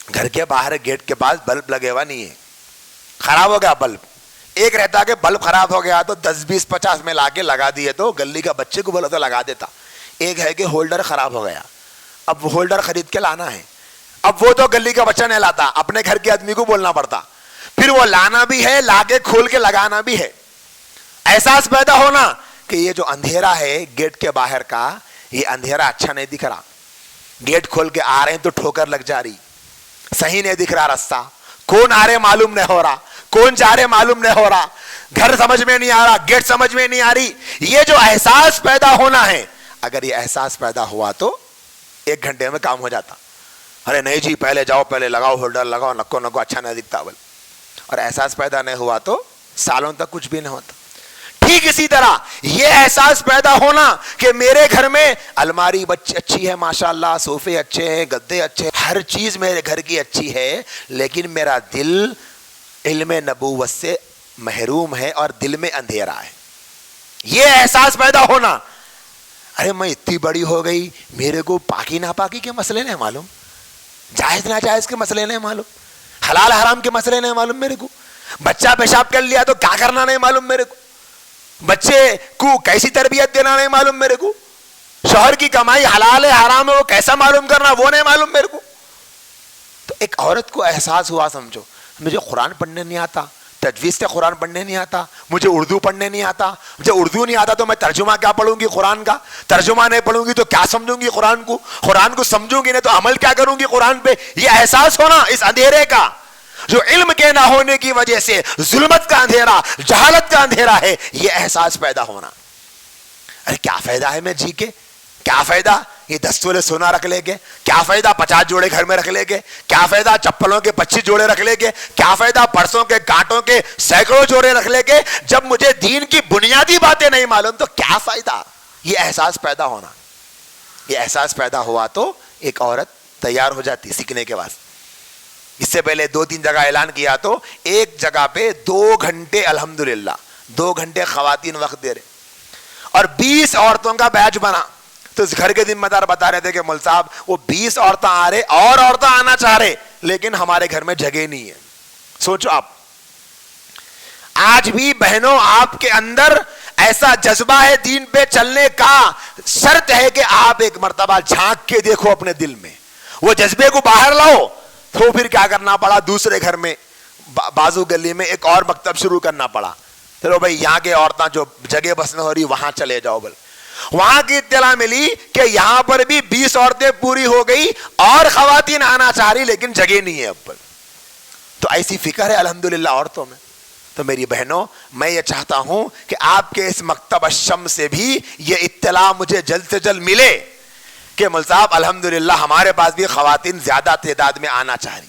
گھر کے باہر گیٹ کے پاس بلب لگے ہوا نہیں ہے, خراب ہو گیا بلب. ایک رہتا کہ بلب خراب ہو گیا تو 10-20-50 میں لا کے لگا دیے تو گلی کا بچے کو بولا تو لگا دیتا. ایک ہے کہ ہولڈر خراب ہو گیا, اب ہولڈر خرید کے لانا ہے. اب وہ تو گلی کا بچہ نہیں لاتا, اپنے گھر کے آدمی کو بولنا پڑتا, پھر وہ لانا بھی ہے, لا کے کھول کے لگانا بھی ہے. احساس پیدا ہونا کہ یہ جو اندھیرا ہے گیٹ کے باہر کا, یہ اندھیرا اچھا نہیں دکھ رہا. گیٹ کھول کے آ رہے ہیں تو ٹھوکر لگ جا رہی, صحیح نہیں دکھ رہا راستہ, کون آ رہے معلوم نہیں ہو رہا, کون جا رہے معلوم نہیں ہو رہا, گھر سمجھ میں نہیں آ رہا, گیٹ سمجھ میں نہیں آ رہی. یہ جو احساس پیدا ہونا ہے, اگر یہ احساس پیدا ہوا تو 1 گھنٹے میں کام ہو جاتا. ارے نہیں جی پہلے جاؤ, پہلے لگاؤ ہولڈر, لگاؤ, نکو نکو اچھا نہیں دکھتا بل. اور احساس پیدا نہیں ہوا تو سالوں تک کچھ بھی نہیں ہوتا. ٹھیک اسی طرح یہ احساس پیدا ہونا کہ میرے گھر میں الماری اچھی ہے ماشاءاللہ, صوفے اچھے ہیں, گدے اچھے, ہر چیز میرے گھر کی اچھی ہے, لیکن میرا دل علم نبوت سے محروم ہے اور دل میں اندھیرا ہے. یہ احساس پیدا ہونا, ارے میں اتنی بڑی ہو گئی, میرے کو پاکی ناپاکی کے مسئلے نہیں معلوم, جائز ناجائز کے مسئلے نہیں معلوم, حلال حرام کے مسئلے نہیں معلوم میرے کو, بچہ پیشاب کر لیا تو کیا کرنا نہیں معلوم میرے کو, بچے کو کیسی تربیت دینا نہیں معلوم میرے کو, شوہر کی کمائی حلال ہے حرام ہے وہ کیسا معلوم کرنا وہ نہیں معلوم میرے کو. تو ایک عورت کو احساس ہوا, سمجھو مجھے قرآن پڑھنے نہیں آتا, تجویز سے قرآن پڑھنے نہیں آتا, مجھے اردو پڑھنے نہیں آتا, مجھے اردو نہیں آتا تو میں ترجمہ کیا پڑھوں گی قرآن کا, ترجمہ نہیں پڑھوں گی تو کیا سمجھوں گی قرآن کو, قرآن کو سمجھوں گی نہیں تو عمل کیا کروں گی قرآن پہ. یہ احساس ہونا اس اندھیرے کا جو علم کے نہ ہونے کی وجہ سے ظلمت کا اندھیرا, جہالت کا اندھیرا ہے, یہ احساس پیدا ہونا. ارے کیا فائدہ ہے میں جی کے, کیا فائدہ یہ 10 تولے سونا رکھ لے کے, کیا فائدہ 50 جوڑے گھر میں رکھ لے کے, کیا فائدہ چپلوں کے 25 جوڑے رکھ لے کے, کیا فائدہ پرسوں کے کانٹوں کے سینکڑوں جوڑے رکھ لے کے, جب مجھے دین کی بنیادی باتیں نہیں معلوم تو کیا فائدہ. یہ احساس پیدا ہونا, یہ احساس پیدا ہوا تو ایک عورت تیار ہو جاتی سیکھنے کے واسطے. اس سے پہلے 2-3 جگہ اعلان کیا تو ایک جگہ پہ 2 گھنٹے الحمدللہ 2 گھنٹے خواتین وقت دے رہے, اور 20 عورتوں کا بیچ بنا. تو اس گھر کے ذمہ دار بتا رہے تھے کہ مول صاحب وہ 20 عورتیں آ رہے اور عورتیں آنا چاہ رہے, لیکن ہمارے گھر میں جگہ نہیں ہے. سوچو آپ, آج بھی بہنوں آپ کے اندر ایسا جذبہ ہے دین پہ چلنے کا, شرط ہے کہ آپ ایک مرتبہ جھانک کے دیکھو اپنے دل میں, وہ جذبے کو باہر لاؤ. تو پھر کیا کرنا پڑا, دوسرے گھر میں بازو گلی میں ایک اور مکتب شروع کرنا پڑا. چلو بھائی یہاں کے عورتیں جو جگہ بس نہ ہو رہی وہاں چلے جاؤ. بل وہاں کی اطلاع ملی کہ یہاں پر بھی 20 عورتیں پوری ہو گئی اور خواتین آنا چاہ رہی لیکن جگہ نہیں ہے اب. تو ایسی فکر ہے الحمدللہ عورتوں میں. تو میری بہنوں میں یہ چاہتا ہوں کہ آپ کے اس مکتب الشمس سے بھی یہ اطلاع مجھے جلد سے جلد ملے کہ مول صاحب الحمدللہ ہمارے پاس بھی خواتین زیادہ تعداد میں آنا چاہ رہی.